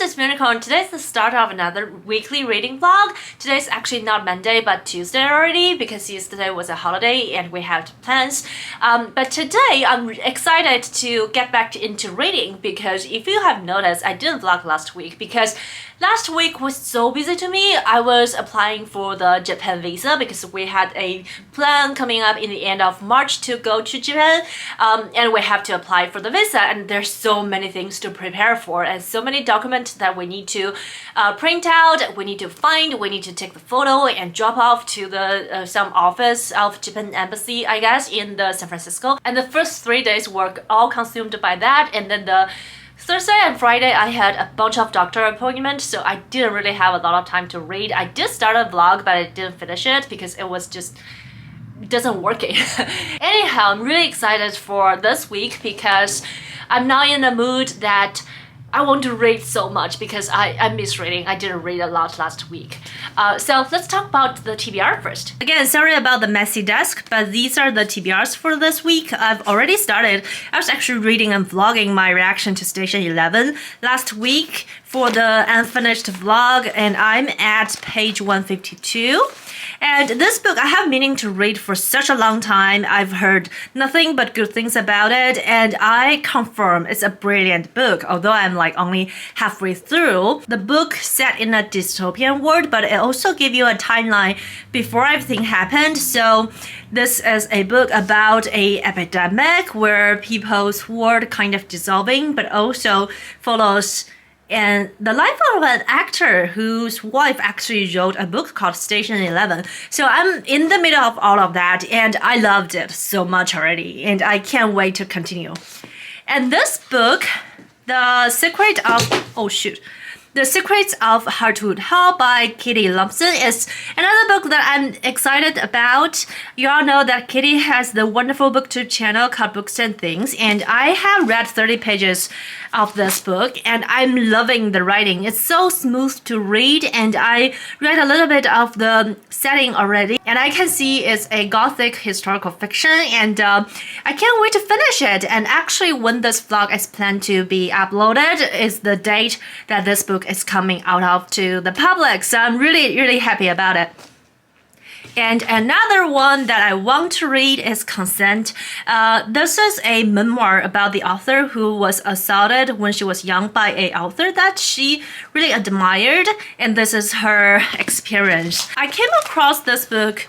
it's Unicorn. Today's the start of another weekly reading vlog. Today's actually not Monday but Tuesday already because yesterday was a holiday and we had plans. But today I'm excited to get back into reading because if you have noticed, I didn't vlog last week because last week was so busy to me. I was applying for the Japan visa because we had a plan coming up in the end of March to go to Japan, and we have to apply for the visa, and there's so many things to prepare for and so many documents that we need to print out, we need to find, we need to take the photo and drop off to the some office of Japan embassy, I guess, in the San Francisco. And the first 3 days were all consumed by that, and then the Thursday and Friday I had a bunch of doctor appointments, so I didn't really have a lot of time to read. I did start a vlog, but I didn't finish it because it was just doesn't working. Anyhow, I'm really excited for this week because I'm now in a mood that I want to read so much because I miss reading. I didn't read a lot last week. So let's talk about the TBR first. Again, sorry about the messy desk, but these are the TBRs for this week. I've already started. I was actually reading and vlogging my reaction to Station 11 last week for the unfinished vlog, and I'm at page 152. And this book I have meaning to read for such a long time. I've heard nothing but good things about it, and I confirm it's a brilliant book, although I'm like only halfway through. The book set in a dystopian world, but it also gives you a timeline before everything happened. So this is a book about a epidemic where people's world kind of dissolving, but also follows and the life of an actor whose wife actually wrote a book called Station 11. So I'm in the middle of all of that, and I loved it so much already, and I can't wait to continue. And this book, The Secrets of Hartwood by Kitty Lumsden, is another book that I'm excited about. You all know that Kitty has the wonderful booktube channel called Books and Things, and I have read 30 pages of this book and I'm loving the writing. It's so smooth to read, and I read a little bit of the setting already, and I can see it's a gothic historical fiction, and I can't wait to finish it. And actually when this vlog is planned to be uploaded is the date that this book is coming out of to the public, so I'm really happy about it. And another one that I want to read is Consent. This is a memoir about the author who was assaulted when she was young by an author that she really admired, and this is her experience. I came across this book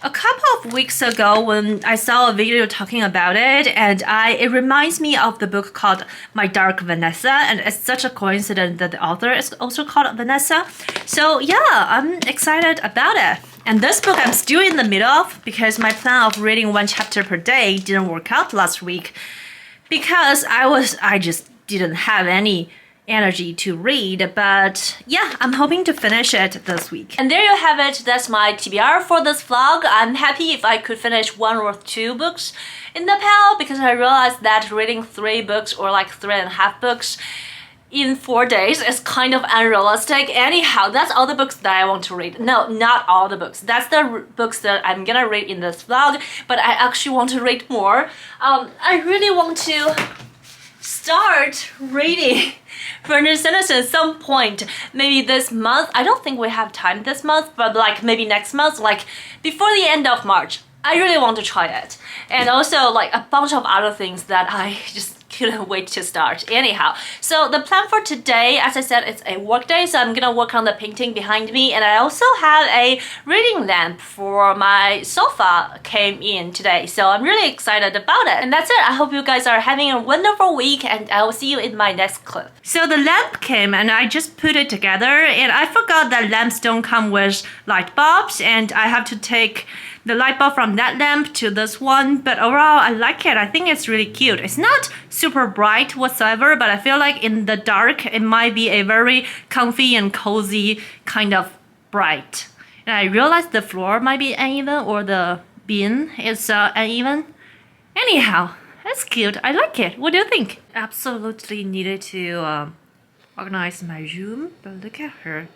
a couple of weeks ago when I saw a video talking about it, and it reminds me of the book called My Dark Vanessa, and it's such a coincidence that the author is also called Vanessa. So yeah, I'm excited about it. And this book I'm still in the middle of because my plan of reading one chapter per day didn't work out last week because I just didn't have any energy to read, but yeah, I'm hoping to finish it this week. And there you have it. That's my TBR for this vlog. I'm happy if I could finish 1 or 2 books in the pile because I realized that reading 3 books or like 3.5 books in 4 days is kind of unrealistic. Anyhow, that's all the books that I want to read. No, not all the books. That's the books that I'm gonna read in this vlog, but I actually want to read more. I really want to start reading Furnished Citizen at some point, maybe this month. I don't think we have time this month, but like maybe next month, like before the end of March. I really want to try it. And also like a bunch of other things that I just couldn't wait to start. Anyhow, so the plan for today, as I said, it's a work day, so I'm gonna work on the painting behind me, and I also have a reading lamp for my sofa came in today, so I'm really excited about it. And that's it. I hope you guys are having a wonderful week, and I will see you in my next clip. So the lamp came and I just put it together, and I forgot that lamps don't come with light bulbs, and I have to take the light bulb from that lamp to this one, but overall I like it. I think it's really cute. It's not super bright whatsoever, but I feel like in the dark it might be a very comfy and cozy kind of bright. And I realized the floor might be uneven, or the bin is uneven. Anyhow, that's cute. I like it. What do you think? Absolutely needed to organize my room, but look at her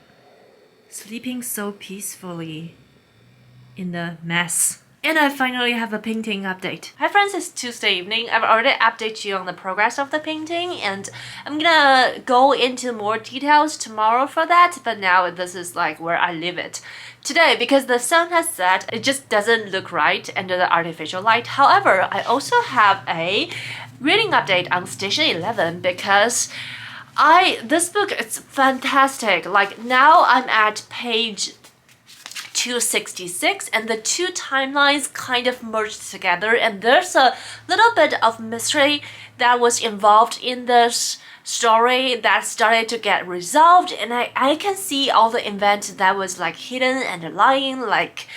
sleeping so peacefully in the mess And I finally have a painting update. Hi friends, it's Tuesday evening. I've already updated you on the progress of the painting and I'm gonna go into more details tomorrow for that, but now this is like where I leave it. Today, because the sun has set, it just doesn't look right under the artificial light. However, I also have a reading update on Station 11 because this book is fantastic. Like now I'm at page 266 and the two timelines kind of merged together and there's a little bit of mystery that was involved in this story that started to get resolved, and I can see all the events that was like hidden and lying like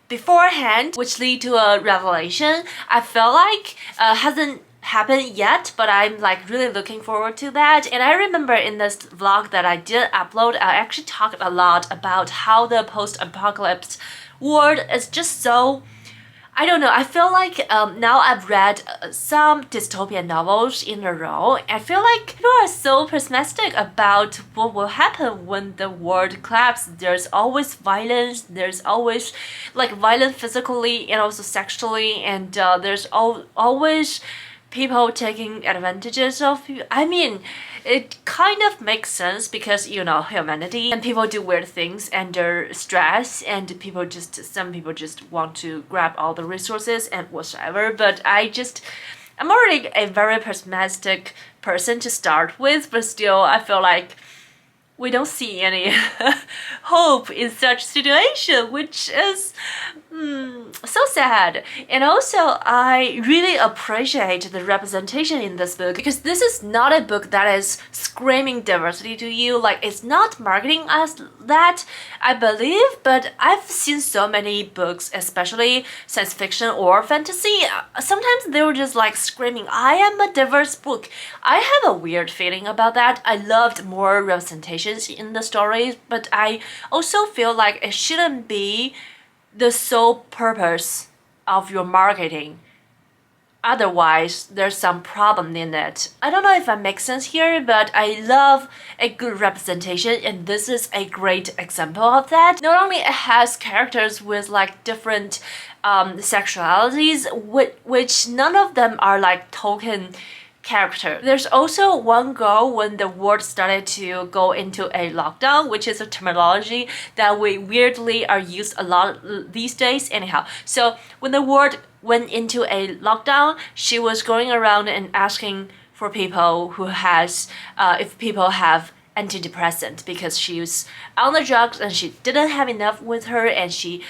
beforehand, which lead to a revelation. I feel like hasn't happened yet, but I'm like really looking forward to that. And I remember in this vlog that I did upload, I actually talked a lot about how the post-apocalypse world is just so, I don't know, I feel like now I've read some dystopian novels in a row. I feel like people are so pessimistic about what will happen when the world collapses. There's always violence, there's always like violence physically and also sexually, and there's always people taking advantages of you. I mean, it kind of makes sense because, you know, humanity and people do weird things under stress and some people just want to grab all the resources and whatever, but I'm already a very pessimistic person to start with, but still I feel like we don't see any hope in such situation, which is so sad. And also, I really appreciate the representation in this book because this is not a book that is screaming diversity to you. Like, it's not marketing as that, I believe, but I've seen so many books, especially science fiction or fantasy. Sometimes they were just like screaming, I am a diverse book. I have a weird feeling about that. I loved more representation in the stories, but I also feel like it shouldn't be the sole purpose of your marketing. Otherwise, there's some problem in it. I don't know if that makes sense here, but I love a good representation, and this is a great example of that. Not only it has characters with like different sexualities, which none of them are like token character. There's also one girl when the world started to go into a lockdown, which is a terminology that we weirdly are used a lot these days anyhow. So when the world went into a lockdown, she was going around and asking for people who has, if people have antidepressant, because she was on the drugs and she didn't have enough with her and she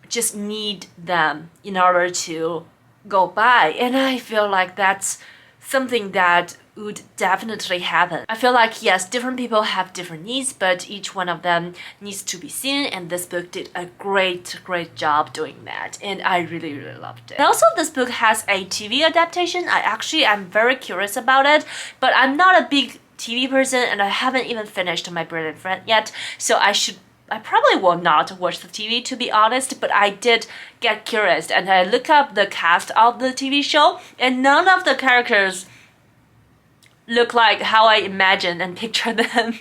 just need them in order to go by. And I feel like that's something that would definitely happen. I feel like, yes, different people have different needs, but each one of them needs to be seen, and this book did a great job doing that, and I really loved it. And also, this book has a TV adaptation. I'm very curious about it, but I'm not a big TV person and I haven't even finished My Brilliant Friend yet, so I probably will not watch the TV, to be honest, but I did get curious and I look up the cast of the TV show, and none of the characters look like how I imagine and picture them.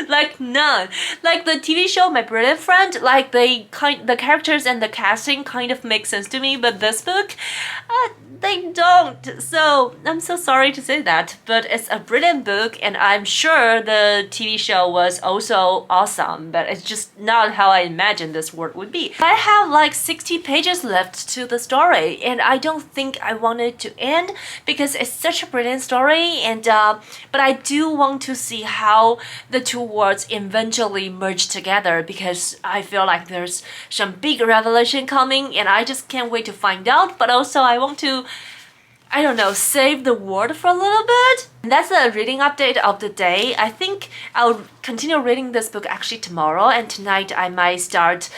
Like none. Like the TV show My Brilliant Friend, like the characters and the casting kind of make sense to me, but this book, they don't. So I'm so sorry to say that, but it's a brilliant book and I'm sure the TV show was also awesome, but it's just not how I imagined this world would be. I have like 60 pages left to the story and I don't think I want it to end because it's such a brilliant story, and but I do want to see how the two worlds eventually merge together because I feel like there's some big revelation coming and I just can't wait to find out, but also I want to, I don't know, save the world for a little bit. And that's the reading update of the day. I think I'll continue reading this book actually tomorrow, and tonight I might start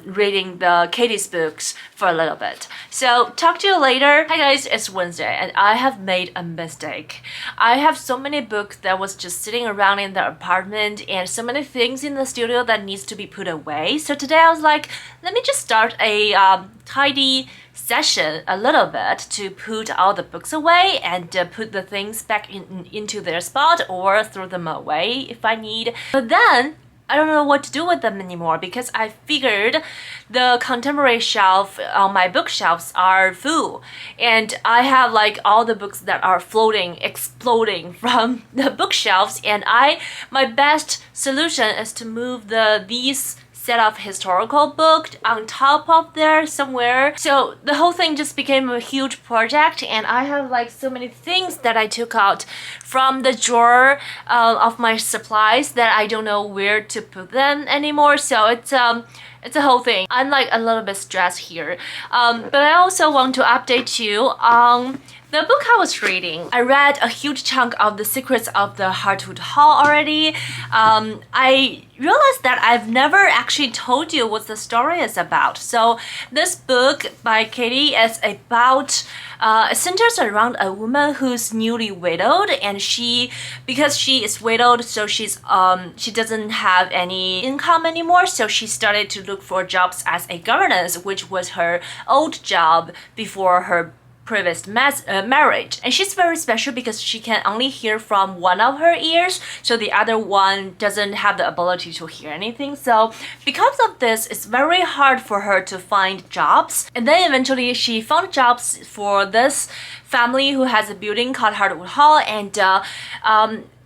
reading the Katie's books for a little bit. So talk to you later. Hi guys, it's Wednesday and I have made a mistake. I have so many books that was just sitting around in the apartment and so many things in the studio that needs to be put away. So today I was like, let me just start a tidy session a little bit to put all the books away and put the things back into their spot or throw them away if I need. But then I don't know what to do with them anymore because I figured the contemporary shelf on my bookshelves are full, and I have like all the books that are floating, exploding from the bookshelves, and my best solution is to move these set of historical book on top of there somewhere. So the whole thing just became a huge project, and I have like so many things that I took out from the drawer of my supplies that I don't know where to put them anymore. So it's a whole thing. I'm like a little bit stressed here, but I also want to update you on the book I was reading. I read a huge chunk of The Secrets of the Hartwood Hall already. I realized that I've never actually told you what the story is about. So this book by Katie is about, it centers around a woman who's newly widowed, and because she is widowed, so she doesn't have any income anymore, so she started to look for jobs as a governess, which was her old job before her previous marriage. And she's very special because she can only hear from one of her ears, so the other one doesn't have the ability to hear anything. So because of this, it's very hard for her to find jobs. And then eventually she found jobs for this family who has a building called Hartwood Hall, and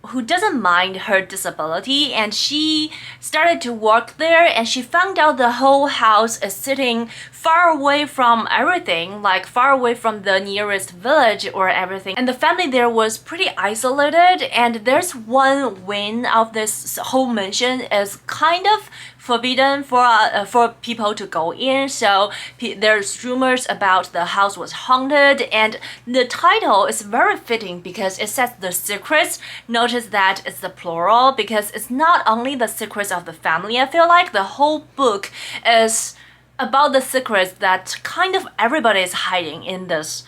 who doesn't mind her disability, and she started to work there, and she found out the whole house is sitting far away from everything, like far away from the nearest village or everything, and the family there was pretty isolated, and there's one wing of this whole mansion is kind of forbidden for people to go in, so there's rumors about the house was haunted, and the title is very fitting because it says The Secrets. Notice that it's the plural because it's not only the secrets of the family. I feel like the whole book is about the secrets that kind of everybody is hiding in this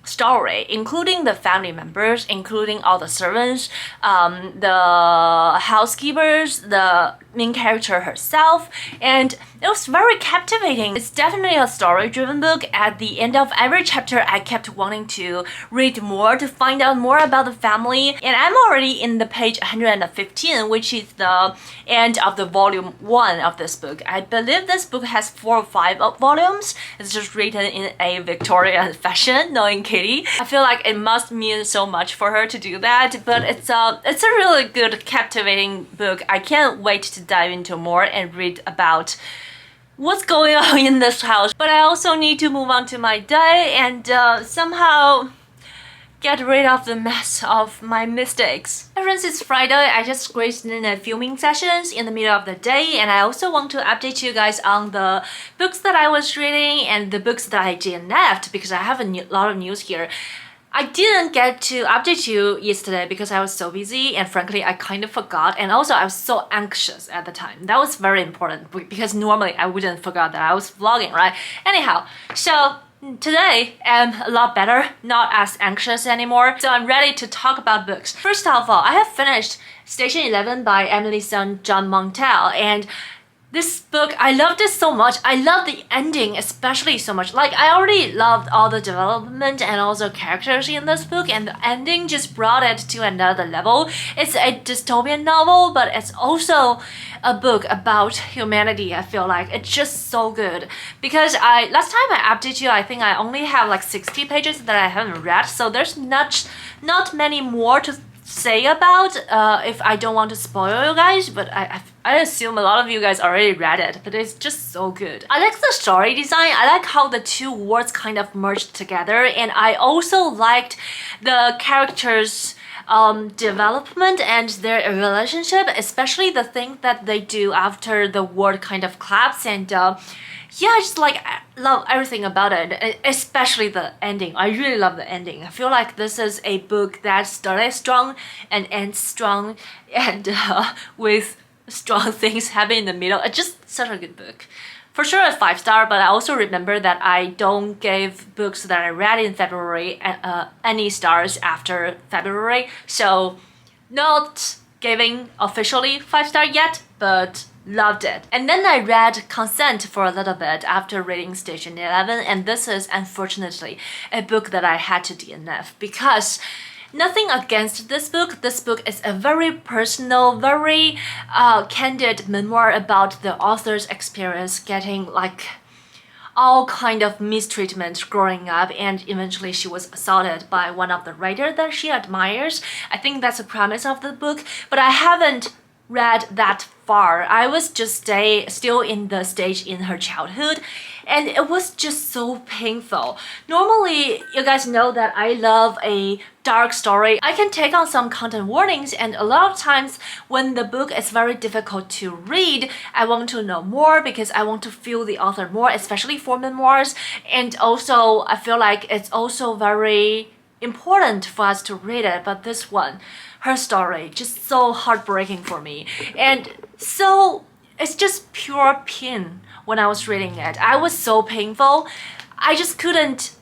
story, including the family members, including all the servants, the housekeepers, the main character herself, and it was very captivating. It's definitely a story-driven book. At the end of every chapter, I kept wanting to read more to find out more about the family, and I'm already in the page 115, which is the end of the volume 1 of this book. I believe this book has 4 or 5 volumes. It's just written in a Victorian fashion, knowing Katie. I feel like it must mean so much for her to do that, but it's a really good, captivating book. I can't wait to dive into more and read about what's going on in this house. But I also need to move on to my day and somehow get rid of the mess of my mistakes. Since it's Friday, I just squeezed in a filming sessions in the middle of the day, and I also want to update you guys on the books that I was reading and the books that I DNF'd because I have a lot of news here. I didn't get to update you yesterday because I was so busy, and frankly I kind of forgot, and also I was so anxious at the time. That was very important because normally I wouldn't forget that I was vlogging, right? Anyhow, so today I'm a lot better, not as anxious anymore, so I'm ready to talk about books. First of all, I have finished Station 11 by Emily's son John Mandel, and this book, I loved it so much. I love the ending especially so much. Like, I already loved all the development and also characters in this book, and the ending just brought it to another level. It's a dystopian novel, but it's also a book about humanity. I feel like it's just so good. Because last time I updated you, I think I only have like 60 pages that I haven't read, so there's not many more to say about if I don't want to spoil you guys, but I assume a lot of you guys already read it, but it's just so good. I like the story design. I like how the two words kind of merged together, and I also liked the characters' development and their relationship, especially the thing that they do after the word kind of claps, and yeah, I just like love everything about it, especially the ending. I really love the ending. I feel like this is a book that started strong and ends strong, and with strong things happening in the middle. It's just such a good book. For sure a 5-star, but I also remember that I don't give books that I read in February any stars after February, so not giving officially 5-star yet, but loved it. And then I read Consent for a little bit after reading Station 11, and this is unfortunately a book that I had to DNF because nothing against this book. This book is a very personal, very candid memoir about the author's experience getting like all kind of mistreatment growing up, and eventually she was assaulted by one of the writers that she admires. I think that's the premise of the book, but I haven't read that far. I was just still in the stage in her childhood, and it was just so painful. Normally, you guys know that I love a dark story. I can take on some content warnings, and a lot of times when the book is very difficult to read, I want to know more because I want to feel the author more, especially for memoirs. And also, I feel like it's also very important for us to read it. But this one, her story, just so heartbreaking for me. And so it's just pure pain when I was reading it. I was so painful. I just couldn't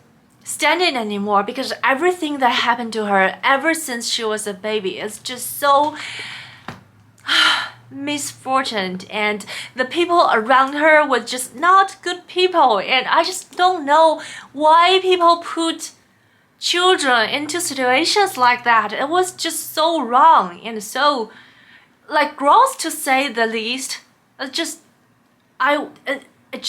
stand it anymore because everything that happened to her ever since she was a baby is just so misfortune, and the people around her were just not good people, and I just don't know why people put children into situations like that. It was just so wrong and so like gross to say the least. It's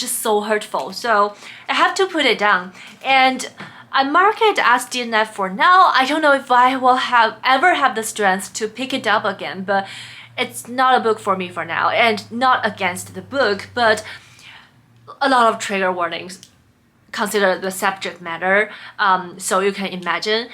just so hurtful, so I have to put it down, and I mark it as DNF for now. I don't know if I will ever have the strength to pick it up again, but it's not a book for me for now, and not against the book, but a lot of trigger warnings. Consider the subject matter, so you can imagine.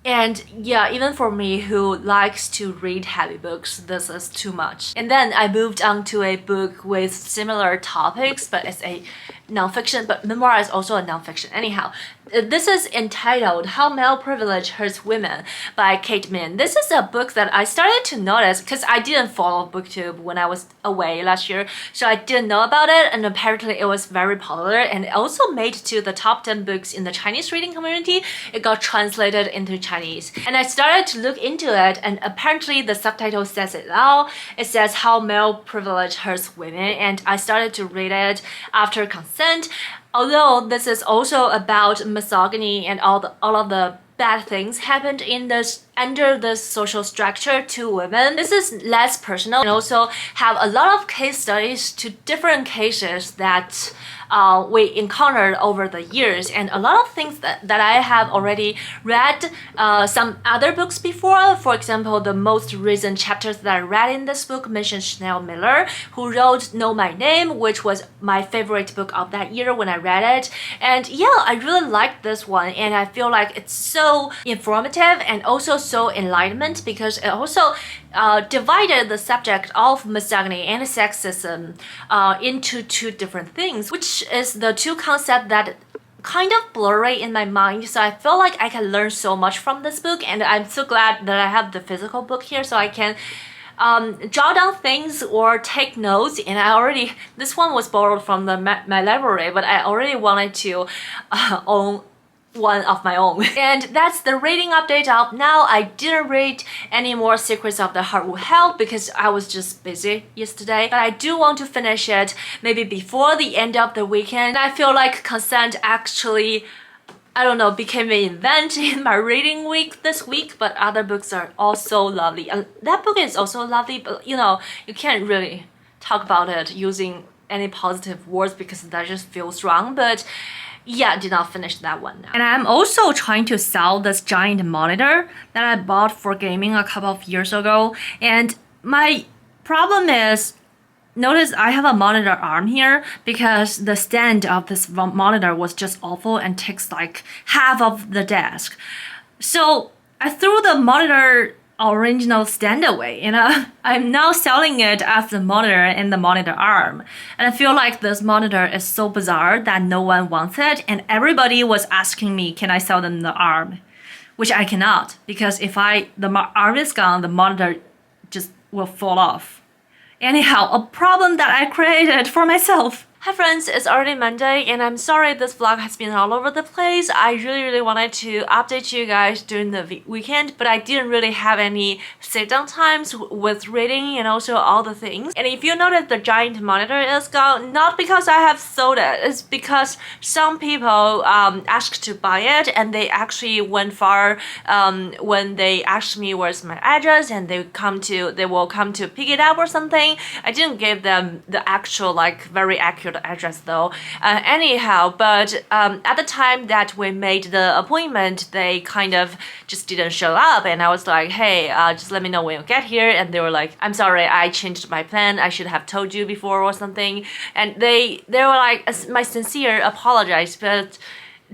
And yeah, even for me who likes to read heavy books, this is too much. And then I moved on to a book with similar topics, but it's a nonfiction, but memoir is also a nonfiction. Anyhow, this is entitled How Male Privilege Hurts Women by Kate Min. This is a book that I started to notice because I didn't follow BookTube when I was away last year, so I didn't know about it, and apparently it was very popular, and it also made to the top 10 books in the Chinese reading community. It got translated into Chinese, and I started to look into it, and apparently the subtitle says it all. It says How Male Privilege Hurts Women, and I started to read it after consent. Although this is also about misogyny and all of the bad things happened in this under the social structure to women, this is less personal, and also have a lot of case studies to different cases that we encountered over the years, and a lot of things that I have already read some other books before. For example, the most recent chapters that I read in this book mentioned Chanel Miller, who wrote Know My Name, which was my favorite book of that year when I read it. And yeah, I really liked this one, and I feel like it's so informative and also so enlightenment because it also divided the subject of misogyny and sexism into two different things, which is the two concepts that kind of blurry in my mind. So I feel like I can learn so much from this book, and I'm so glad that I have the physical book here so I can jot down things or take notes. And this one was borrowed from my library, but I already wanted to own one of my own. And that's the reading update up now. I didn't read any more Secrets of the Hartwood Hell because I was just busy yesterday, but I do want to finish it maybe before the end of the weekend. I feel like consent actually, I don't know, became an event in my reading week this week, but other books are also lovely. That book is also lovely, but you know, you can't really talk about it using any positive words because that just feels wrong. But yeah, I did not finish that one now. And I'm also trying to sell this giant monitor that I bought for gaming a couple of years ago. And my problem is, notice I have a monitor arm here because the stand of this monitor was just awful and takes like half of the desk. So I threw the monitor original stand away, and I'm now selling it as the monitor and the monitor arm. And I feel like this monitor is so bizarre that no one wants it, and everybody was asking me, can I sell them the arm? Which I cannot, because if the arm is gone, the monitor just will fall off. Anyhow, a problem that I created for myself. Hi friends, it's already Monday and I'm sorry this vlog has been all over the place. I really wanted to update you guys during the weekend, but I didn't really have any sit-down times with reading and also all the things. And if you notice the giant monitor is gone, not because I have sold it, it's because some people asked to buy it and they actually went far when they asked me where's my address and they will come to pick it up or something. I didn't give them the actual very accurate address though. Anyhow, but at the time that we made the appointment, they kind of just didn't show up and I was like, hey, just let me know when you get here. And they were like, I'm sorry, I changed my plan, I should have told you before or something. And they were like, my sincere apologies, but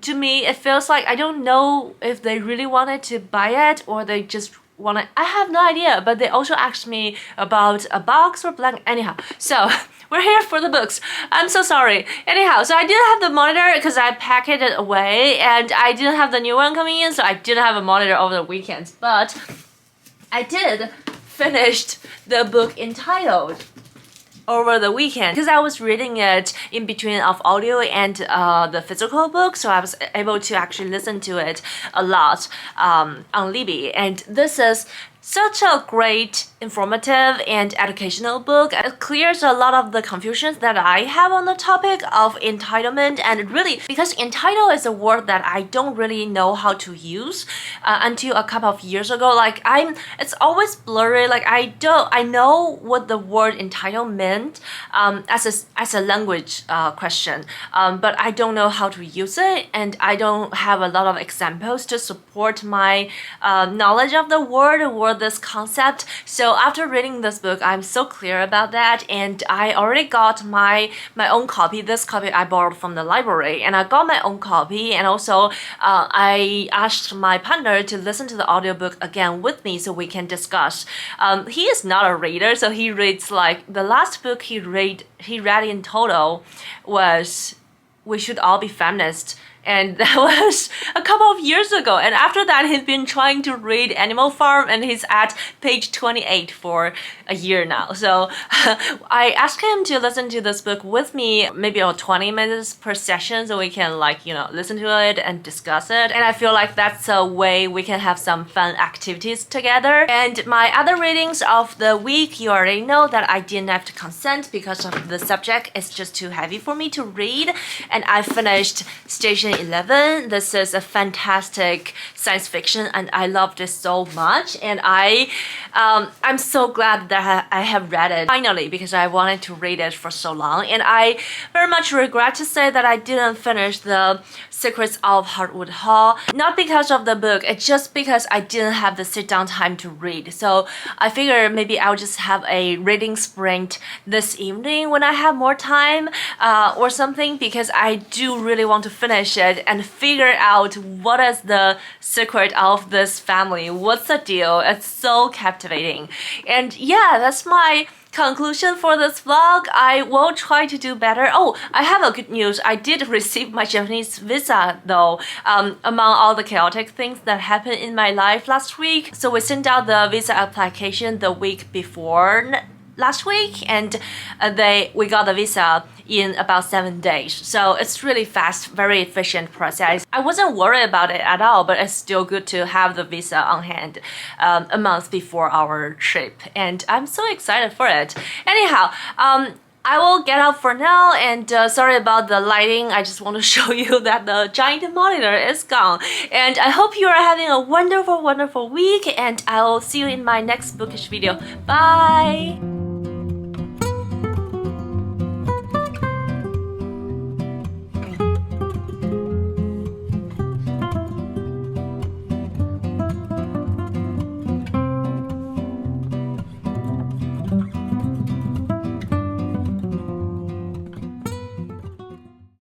to me it feels like I don't know if they really wanted to buy it or they just wanted, I have no idea. But they also asked me about a box or blank. Anyhow, so we're here for the books. I'm so sorry. Anyhow, so I didn't have the monitor because I packed it away and I didn't have the new one coming in, so I didn't have a monitor over the weekends. But I did finish the book entitled over the weekend because I was reading it in between of audio and the physical book, so I was able to actually listen to it a lot on Libby. And this is such a great, informative, and educational book. It clears a lot of the confusions that I have on the topic of entitlement, and really, because entitled is a word that I don't really know how to use until a couple of years ago. It's always blurry. I know what the word entitled meant as a language question, but I don't know how to use it, and I don't have a lot of examples to support my knowledge of the word or this concept. So after reading this book, I'm so clear about that, and I already got my own copy. This copy I borrowed from the library, and I got my own copy, and also I asked my partner to listen to the audiobook again with me so we can discuss. He is not a reader, so he reads the last book he read in total was We Should All Be Feminists. And that was a couple of years ago. And after that, he's been trying to read Animal Farm, and he's at page 28 for a year now. So I asked him to listen to this book with me, maybe about 20 minutes per session, so we can listen to it and discuss it. And I feel like that's a way we can have some fun activities together. And my other readings of the week, you already know that I didn't have to consent because of the subject. It's just too heavy for me to read. And I finished Station 11. This is a fantastic science fiction and I loved it so much, and I'm so glad that I have read it finally because I wanted to read it for so long. And I very much regret to say that I didn't finish The Secrets of Hartwood Hall, not because of the book, it's just because I didn't have the sit down time to read. So I figured maybe I'll just have a reading sprint this evening when I have more time or something, because I do really want to finish it and figure out what is the secret of this family. What's the deal? It's so captivating. And yeah, that's my conclusion for this vlog. I will try to do better. Oh, I have a good news. I did receive my Japanese visa though, among all the chaotic things that happened in my life last week. So we sent out the visa application the week before last week, and we got the visa in about 7 days. So it's really fast, very efficient process. I wasn't worried about it at all, but it's still good to have the visa on hand a month before our trip, and I'm so excited for it. Anyhow, I will get out for now, and sorry about the lighting. I just want to show you that the giant monitor is gone. And I hope you are having a wonderful week, and I will see you in my next bookish video. Bye!